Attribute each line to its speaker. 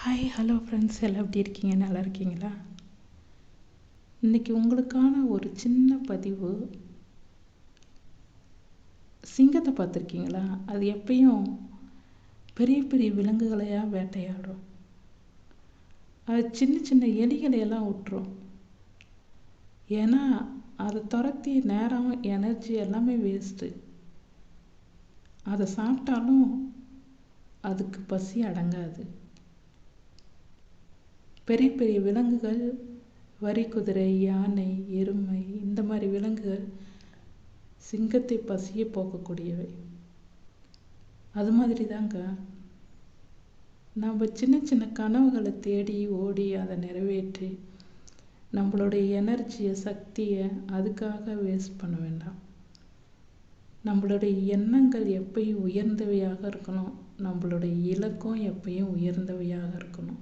Speaker 1: Hi hello friends, எல்லாம் எப்படி இருக்கீங்க? நல்லா இருக்கீங்களா? இன்னைக்கு உங்களுக்கான ஒரு சின்ன பதிவு. சிங்கத்தை பார்த்துருக்கீங்களா? அது எப்பயும் பெரிய பெரிய விலங்குகளையா வேட்டையாடும். அது சின்ன சின்ன எலிகளையெல்லாம் விட்டுரும். ஏன்னா அதை துரத்தி நேரம் எனர்ஜி எல்லாமே வேஸ்ட்டு. அதை சாப்பிட்டாலும் அதுக்கு பசி அடங்காது. பெரிய பெரிய விலங்குகள், வரிக்குதிரை, யானை, எருமை, இந்த மாதிரி விலங்குகள் சிங்கத்தை பசியை போக்கக்கூடியவை. அது மாதிரி தாங்க நம்ம சின்ன சின்ன கனவுகளை தேடி ஓடி அதை நிறைவேற்றி நம்மளுடைய எனர்ஜியை, சக்தியை அதுக்காக வேஸ்ட் பண்ண வேண்டாம். நம்மளுடைய எண்ணங்கள் எப்பயும் உயர்ந்தவையாக இருக்கணும். நம்மளுடைய இலக்கும் எப்பயும் உயர்ந்தவையாக இருக்கணும்.